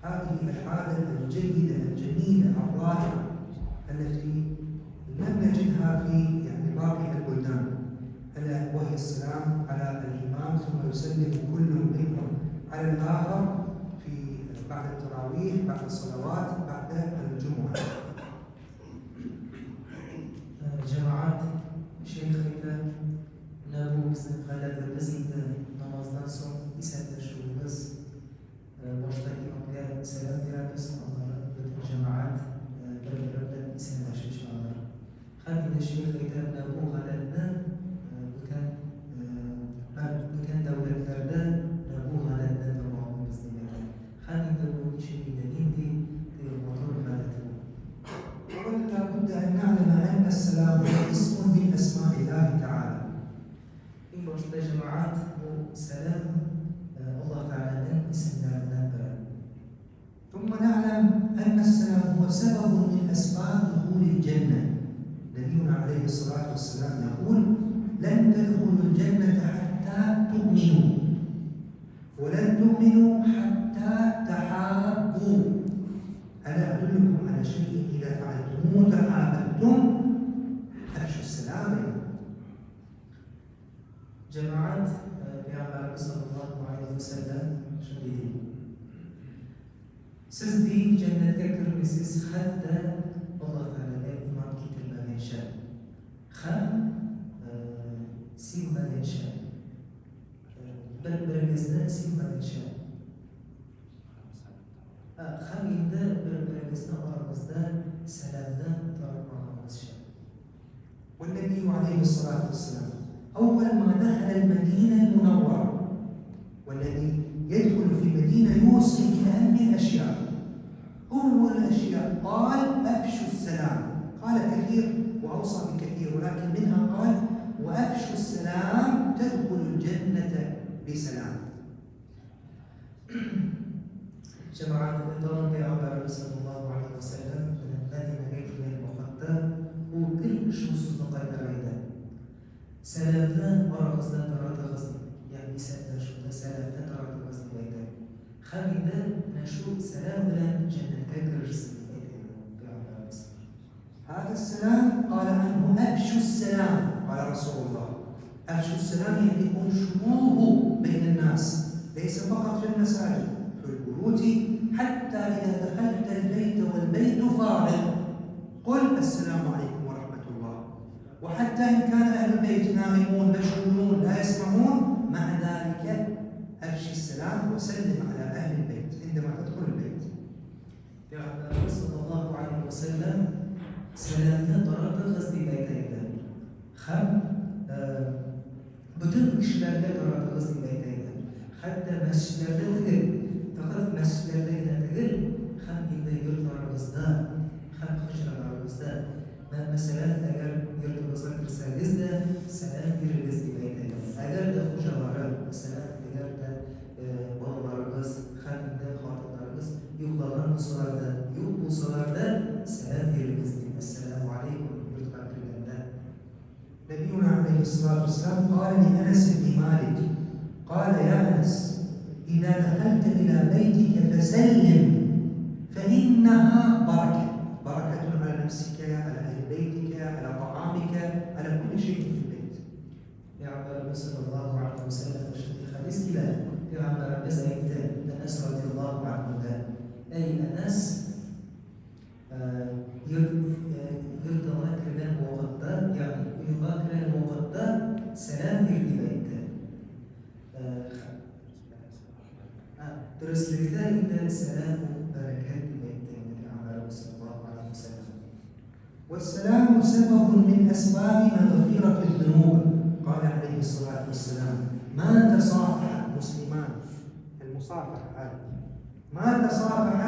هذه العادة الجيدة الجميلة الرائعة التي لم نجدها في باقي البلدان، ألا وهي السلام على الإمام ثم يسلم كل منهم على الآخر في بعد التراويح، بعد الصلوات، بعد الجمعة. Cemaat şeyhlikte bu bizim kalede bizde namazdan sonra isetleşiyoruz. Başta imamlara selam veririz. Onlara bütün cemaat birbirine isetleşmiş onlar. Hem şeyhlikte bu kalede bütün devletlerde bu kalede tamamı bizde. Hem de bu şekilde indi motor kalede. ولا بد أن نعلم أن السلام اسم من أسماء الله تعالى. إن başta cemaat bu selam Allah Teala'nın isimlerinden biri. ثم نعلم أن السلام هو سبب من أسباب دخول الجنة. نبينا عليه الصلاة والسلام يقول: لن تدخلوا الجنة حتى تؤمنوا، ولن تؤمنوا حتى تحابوا. ألا أدلكم على شيء إذا فعلتموه تحاببتم؟ أفشوا السلام. Cemaat Peygamberimiz sallallahu aleyhi ve sellem şöyle dedi: siz değil cennete girmesiz hatta Allah Teala'ya iman getirmeden şey, hem sevmeden şey, birbirinizden sevmeden şey, hem indi birbirinizden aramızda selamdan tartmamamız şey. والنبي عليه الصلاة والسلام أول ما دخل المدينة المنورة، والذي يدخل في المدينة يوصي بأهم الأشياء. أول الأشياء قال: أفشوا السلام. قال كثير وأوصى بكثير، ولكن منها قال: وأفشوا السلام تدخل الجنة بسلام. جماعة الإنضام Peygamberimiz sallallahu aleyhi ve sellem Medine'ye gitmeyi vakıtta bu ilk şunsuzluğu kaydaraydı. Selamdan aramızda taratığız, yani isetler şurada selamdan taratığız diyeydi. Hamide şu selam bilen cennete girersin diyeydi Peygamberimiz. هذا السلام قال عنه: أفشوا السلام. قال رسول الله: أفشوا السلام يعني انشروه بين الناس، ليس فقط في المساجد، في البيوت، حتى إذا دخلت البيت والبيت فارغ قل: السلام عليكم ورحمة الله. وحتى إن كان أهل البيت نائمون مشغولون لا يسمعون، مع ذلك أفشي السلام وسلم على أهل البيت عندما تدخل البيت. Peygamberimiz sallallahu aleyhi ve sellem selamdan taratığız diyeydi. Hem bütün işlerde taratığız diyeydi. Hatta mescidlerde değil, fakat mescidlerde değil, hem indi yurtlarımızda, hem hıcralarımızda. Mesela eğer yurtumuza girseniz de selam veririz diyeydi. Eğer de hocaları, mesela eğer de babalarımız, hem de hatırlarımız yuklanan olsalarda, yok olsalarda selam veririz diyeydi. Esselamu aleyküm yurtlar girdiğinde. نبينا عليه الصلاة والسلام قال لأنس بن مالك: قال يا أنس، إذا دخلت إلى بيتك فسلم، فإنها بركة، بركة على نفسك، على أهل بيتك، على طعامك، على كل شيء في البيت. Peygamberimiz sallallahu aleyhi ve sellem hadis ile Peygamberimiz ayette Enes radıyallahu anh'da: ey Enes, yurtuna giren vakitte, yani uyuma giren vakitte selam ver diyeydi. Dürüstlükte inde selam bereket diyeydi Peygamberimiz sallallahu aleyhi ve sellem. والسلام سبب من أسباب مغفرة الذنوب. قال عليه الصلاة والسلام: ما تصافح مسلمان، المصافحة، ما تصافح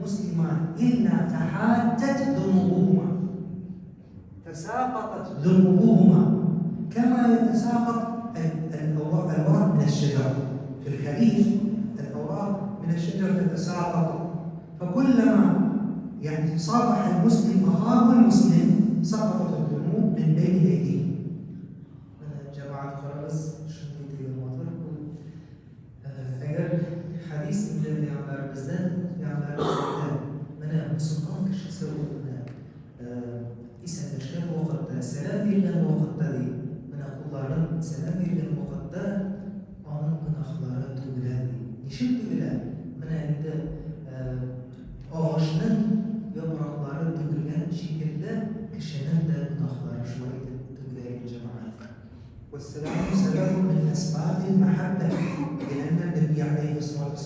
مسلمان إلا تحاتت ذنوبهما، تساقطت ذنوبهما كما يتساقط الأوراق من الشجر. في الخريف الأوراق من الشجر تتساقط، فكلما صافح المسلم أخاه المسلم سقطت الذنوب من بين أيديه. Cemaat kararız şimdi diyorum. Eğer hadis ile Peygamberimizden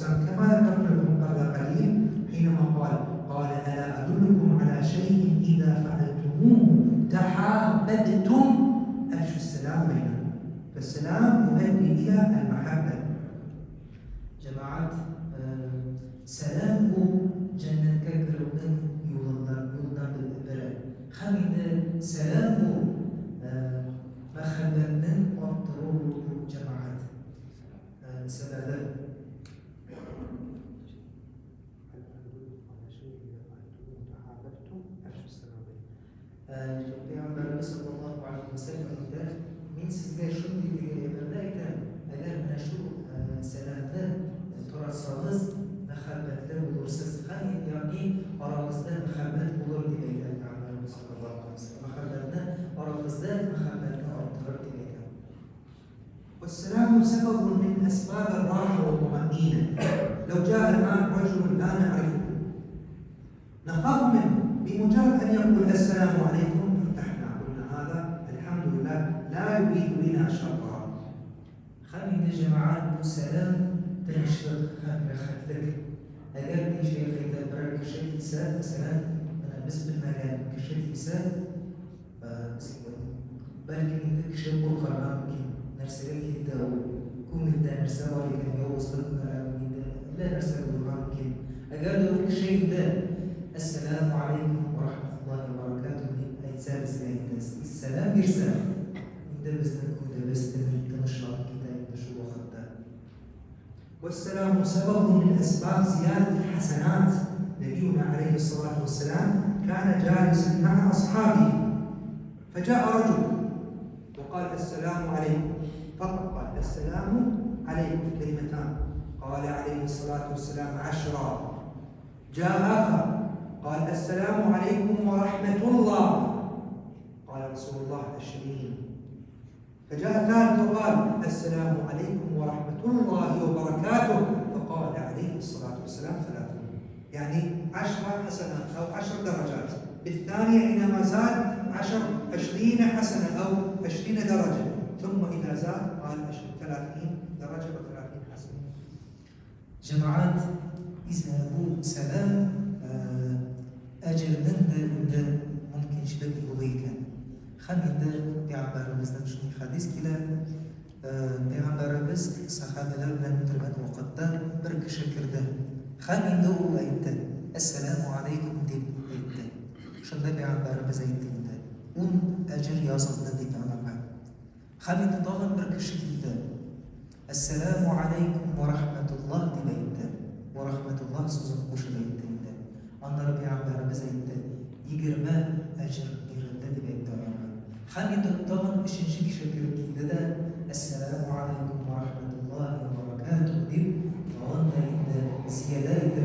والسلام كما ذكرت لكم قبل قليل حينما قال ألا أدلكم على شيء إذا فعلتموه تحاببتم أفشوا السلام بينكم. فالسلام يؤدي إلى المحبة. جماعات سلام جنة كقربن يولدان بالبرد خمين سلام مخبرن وطرور جماعات سبب Peygamber sallallahu aleyhi ve sellem'de min sizge şu bilgilerden eğer mana şu selamda torarsanız muhabbetler olursunuz. Hani yani aranızda muhabbet olur diye Peygamber sallallahu aleyhi ve sellem muhabbetine aranızda muhabbetini artırır diye. والسلام سبب من أسباب الراحة والطمأنينة. لو جاء الآن رجل لا نعرفه نخاف منه بمجرد أن يقول السلام عليكم ارتحنا، قلنا هذا الحمد لله لا يريد بنا شرا. خلينا جماعات سلام تنشر خطلك أجل شيء يتبرك شيء إنسان مثلا أنا بالنسبة للمكان كشيء إنسان بلكن عندك شيء بكرة ممكن نرسلك كده وكون ده نرسله لكن يوصلنا لا نرسله ممكن أجل شيء ده السلام عليكم ورحمة الله وبركاته أي سالس السلام يرسل ده بس نكون بس نشرب كده نشوف خطة. والسلام سبب من أسباب زيادة الحسنات. نبينا عليه الصلاة والسلام كان جالسا مع أصحابه فجاء رجل وقال السلام عليكم، فقط قال السلام عليكم كلمتان، قال عليه الصلاة والسلام 10. جاء آخر قال السلام عليكم ورحمة الله، قال رسول الله 20. فجاء ثالث وقال السلام عليكم ورحمة الله وبركاته، فقال عليه الصلاة والسلام 30. يعني 10 حسنات أو 10 درجات. بالثانية حينما زاد 20 حسنة أو 20 درجة، ثم إذا زاد قال 30 درجة و30 حسنة. جماعات إذا هو سلام أجرنا ممكن شبك يغيكا خلينا بيعبرمزنا شنو حديث كلا بيعبرمز صحابة لنا تربان وقتا برك شكر ده خلينا هو أيتا السلام عليكم دي أيتا شنو بيعبرمز أيتا ده ون أجر يصلنا دي بعمل خلينا ضغط برك شكر ده السلام عليكم ورحمة الله دي أيتا ورحمة الله سوزن قوش أيتا أنا ربي عبر بزيد يجرما أجر يردد بيتنا خلينا نطمن مش نجيك شكر كده السلام عليكم ورحمة الله وبركاته دي وأنا إن زيادات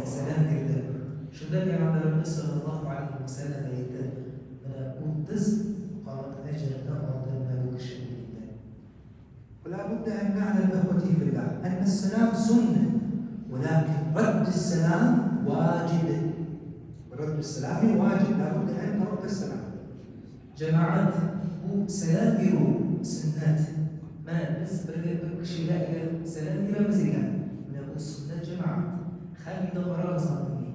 سلام جدا شو ده بيعمل النبي صلى الله عليه وسلم يدا من قدس قالت أجر نقض الملوك الشديد. ولا بد أن نعلم إخوتي في الله أن السلام سنة، ولكن رد السلام واجب. رد السلام واجب، لا بد أن نرد السلام. جماعات هو سلام يرو سنات ما بس بركشي لا سلام يرو مزيكا من أبو سنات جماعات خلي دقراء صادمي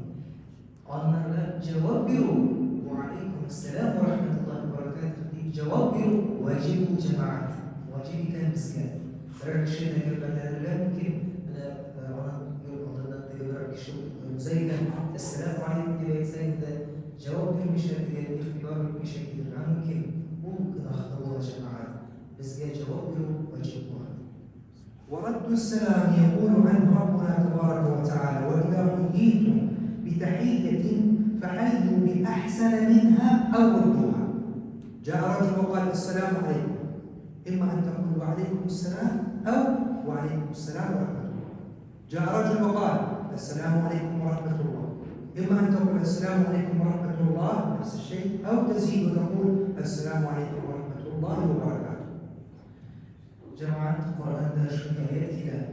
أنا لا جواب يرو وعليكم السلام ورحمة الله وبركاته دي جواب يرو واجب جماعات واجب كان مسكان بركشي لا ممكن زي السلام عليكم دي زي جواب مش اختبار مش ممكن اخطبوها جماعات بس جاء جواب واجبها. ورد السلام يقول عنه ربنا تبارك وتعالى وإذا حييتم بتحية فحيوا بأحسن منها أو ردوها. جاء رجل وقال السلام عليكم، إما أن تقول وعليكم السلام أو وعليكم السلام ورحمة الله. جاء رجل وقال السلام عليكم ورحمة الله، إما أن تقول السلام عليكم ورحمة الله نفس الشيء أو تزيد وتقول السلام عليكم ورحمة الله وبركاته. جماعة القرآن ده شو آيات كده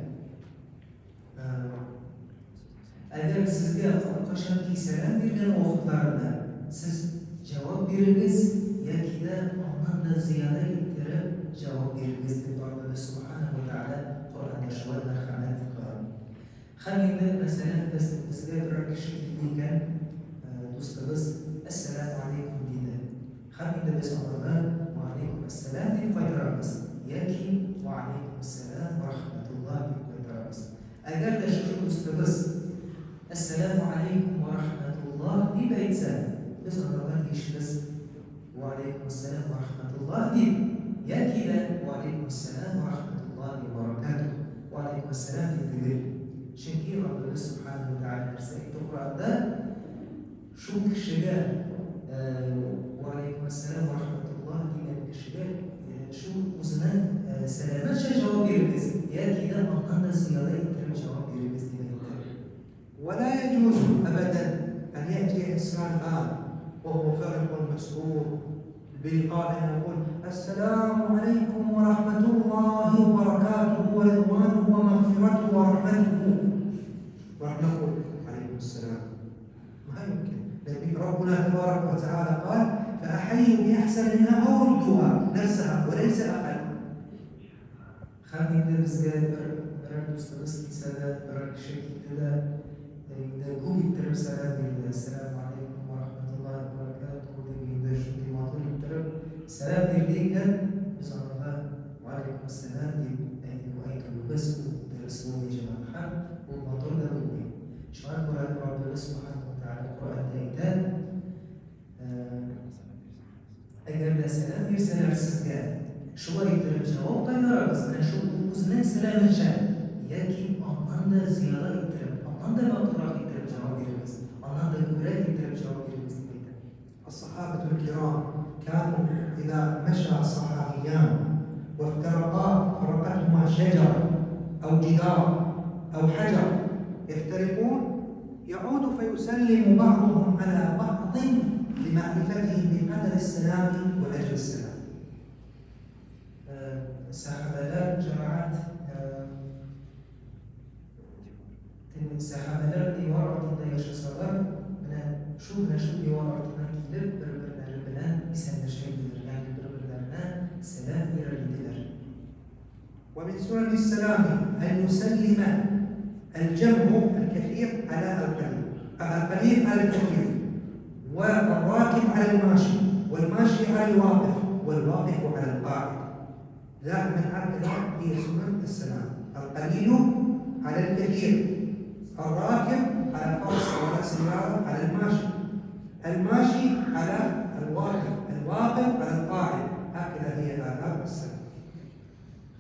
أجل سيزدي قشن كي سلام بيرجن وقتlarında siz cevap veriniz ya كده ondan da ziyade getirip cevap veriniz diye Allah Subhanahu ve Teala Kur'an'da şöyle merhamet kılıyor. خلينا مثلا بس bizga kişi degan do'stimiz assalomu alaykum deydi. Hamda biz ularga va alaykum assalom deb qaytaramiz yoki va alaykum assalom va rahmatulloh deb qaytaramiz. Agarda shu do'stimiz assalomu alaykum va rahmatulloh deb aytsa, biz ularga deyishimiz va alaykum assalom va rahmatulloh deb yoki va alaykum assalom va rahmatullohi va barakatuh va alaykum assalom deb. Chunki Rabbimiz subhanahu va taolo Qur'onda shu kishiga va alaykum assalom va rahmatulloh degan kishiga shu o'zining salomatcha javob beribsiz yoki ondan ziyoda ettirib javob beribsiz demakdir. ولا يجوز أبدا أن يأتي إنسان الآن وهو فرح مسرور بلقائنا يقول السلام عليكم ورحمة الله وبركاته ورضوانه ومغفرته ورحمته ونقول عليكم السلام. ما يمكن. لكن ربنا تبارك وتعالى قال فأحيوا بأحسن منها أو ردوها نفسها وليس أقل. خلينا bizga bir do'stimiz kelsa-da, bir kishi keldi-da, ko'p ittirib salom berdi. Assalomu alaykum va rahmatullohi va barakatuh deganda shunday ma'qul ittirib salom bergan biz ularga va alaykum assalom deb aytamiz. Dars bo'yicha ham bu motorda bo'lmaydi. Shunga ko'ra Rabbimiz subhanahu va taolo Qur'onda aytadi, agarda salom bersalar sizga shunday aytib javob qaytaramiz. Mana shu o'zining salamicha yoki ondan ziyoda aytib, ondan ma'qulroq aytib javob beramiz. Ondan ko'ra aytib javob beramiz deydi. الصحابة الكرام كانوا إذا مشى صحابيان وافترقا فرقتهما شجر أو جدار أو حجر يفترقون يعود فيسلم بعضهم على بعض لمعرفته بقدر السلام وأجر السلام. Sahabeler cemaat sahabeler divar altında yaşasalar şu divar altına gidip birbirleri bilen isenleşebilir. Yani birbirlerine selam verebilirler. ومن سنن السلام أن يسلم الجمع الكثير على القليل على الكثير والراكب على الماشي والماشي على الواقف والواقف على القاعد. دائما هكذا هي سنن السلام. القليل على الكثير، الراكب على الفرس وعلى السيارة على الماشي، الماشي على الواقف، الواقف على القاعد. هكذا هي آداب السلام.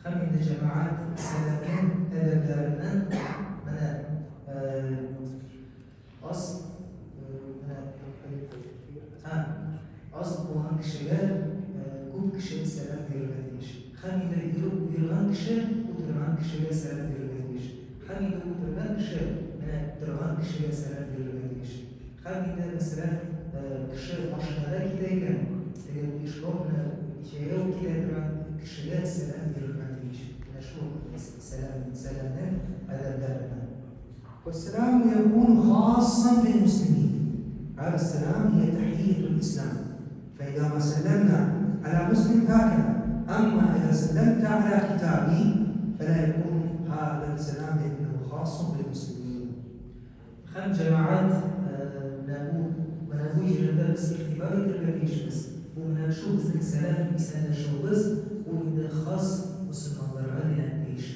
خلينا جماعات سلامين أدبلerinden az olan kişiler bu kişiye selam verilmelidir. Hamide yürüyen kişi oturan kişiye selam verilmelidir. Hamide oturan kişi duran kişiye selam verilmelidir. Hamide mesela kişi maşinada giderken işlokla şeye giderken kişiye selam verilmelidir. Şu selamın adablarından. والسلام يكون خاصا بالمسلمين. هذا السلام هي تحية الإسلام. فإذا ما سلمنا على مسلم هكذا، أما إذا سلمت على كتابي فلا يكون هذا السلام لأنه خاص بالمسلمين. خم جماعات منابوي جدا بس اختبار التربيش بس ومن شو بس السلام مثال شو بس وإذا خاص مسلمان درعاني عنديش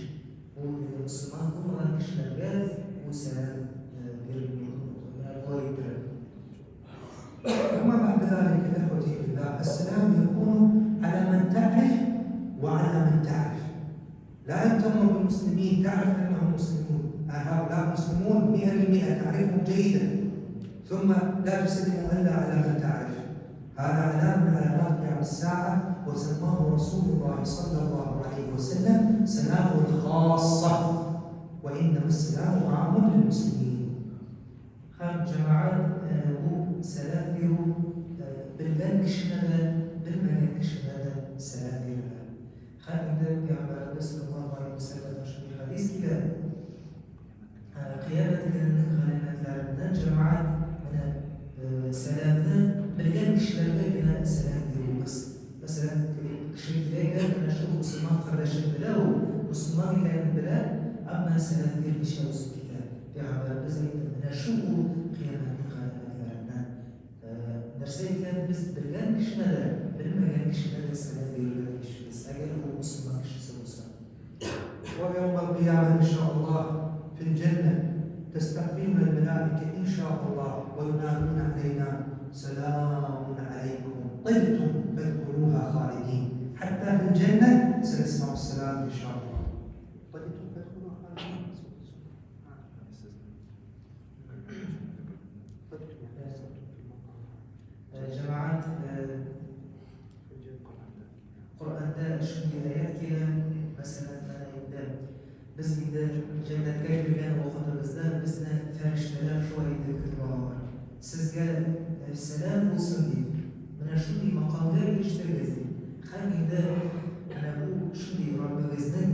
وإذا مسلمان هم عنديش نرجال وسلام أما بعد ذلك إخوتي في الله السلام يكون على من تعرف وعلى من تعرف. لا أن تمر بالمسلمين تعرف أنهم مسلمون، هؤلاء مسلمون 100% تعرفهم جيدا، ثم لا تسلم إلا على من تعرف. هذا علامة من علامات قيام الساعة، وسماه رسول الله صلى الله عليه وسلم سلام خاصة، وإنما السلام عام للمسلمين. خم جماعات bu selam diyor bilmem kişilere bilmeyen kişilere selam verirler. Hadinde Peygamberimiz sallallahu aleyhi ve sellem bir hadis gibi kıyamet gününün ganimetlerinden cemaat selamını bilgen kişilere yine selam veriyoruz. Mesela kişi giderken şu Müslüman kardeşim bile o Müslüman iken bile ama selam vermiş olsun gider. في عبارة زي نشوف قيامة خالقنا نرسل كان بس بالجان كشنا بالمجان كشنا سنة بيرجع كش أجل ومسلم كش سوسا. ويوم القيامة إن شاء الله في الجنة تستقبلنا الملائكة إن شاء الله وينادون علينا سلام عليكم طبتم فادخلوها خالدين. حتى في الجنة سنسمع السلام إن شاء الله. طبتم فادخلوها خالدين. جماعات القرآن ده شنو آيات كده مثلا أنا يبدأ بس يبدأ جنة كيف كان وخطر بزدان بسنا فرش تلا شوية كتبار سزقال السلام وصلي من شنو مقام ده يشتغل خلي ده أنا أقول شنو رب بزدان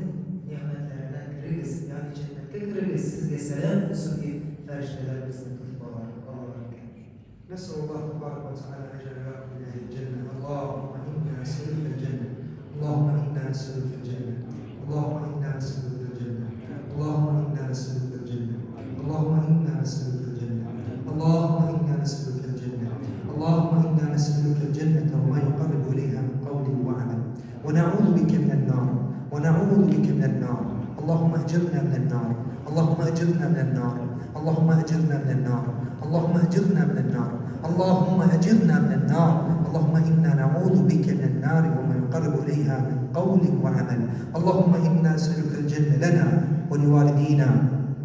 نعمة لنا كريس يعني جنة كريس سزقال سلام وصلي فرش تلا بزدان كتبار نسأل الله تبارك وتعالى أن يجعلنا من أهل الجنة. اللهم إنا نسألك الجنة. اللهم إنا نسألك الجنة. اللهم إنا نسألك الجنة. اللهم إنا نسألك الجنة. اللهم إنا نسألك الجنة. اللهم إنا نسألك الجنة. اللهم إنا نسألك الجنة وما يقرب إليها من قول وعمل، ونعوذ بك من النار. ونعوذ بك من النار. اللهم أجرنا من النار. اللهم أجرنا من النار. اللهم أجرنا من النار. اللهم أجرنا من النار. اللهم أجرنا من النار. اللهم إنا نعوذ بك من النار وما يقرب إليها من قول وعمل. اللهم إنا نسألك الجنة لنا ولوالدينا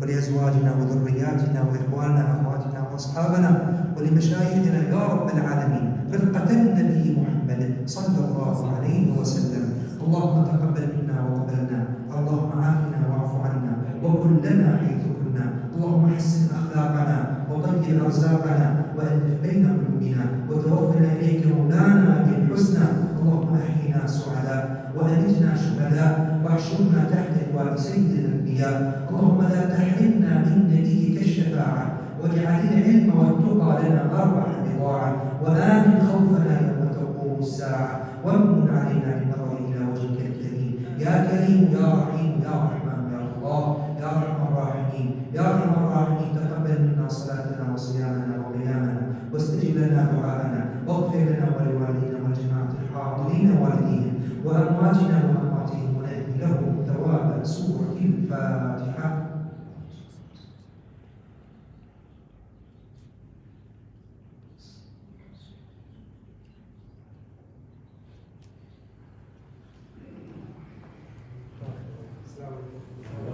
ولأزواجنا وذرياتنا وإخواننا وأخواتنا وأصحابنا ولمشايخنا يا رب العالمين رفقة النبي محمد صلى الله عليه وسلم. اللهم تقبل منا وقبلنا. اللهم عافنا واعف عنا وكن لنا حيث كنا. اللهم حسن أخلاقنا وطيب أرزاقنا وألف بين قلوبنا وتوفنا إليك مولانا بالحسنى. اللهم أحينا سعداء وأمتنا شهداء واحشرنا تحت لواء سيد الأنبياء. اللهم لا تحرمنا من نبيك الشفاعة واجعل العلم والتقى لنا أربح بضاعة وآمن خوفنا يوم تقوم الساعة وامن علينا بالنظر إلى وجهك الكريم يا كريم يا رحيم يا رحمن يا الله يا أرحم الراحمين. يا أرحم الراحمين تقبل منا صلاتنا وصيامنا وقيامنا واستجب لنا دعاءنا واغفر لنا ولوالدينا والجماعة الحاضرين والديهم وأمواتنا وأمواتهم ونهدي لهم ثواب سورة الفاتحة. السلام عليكم.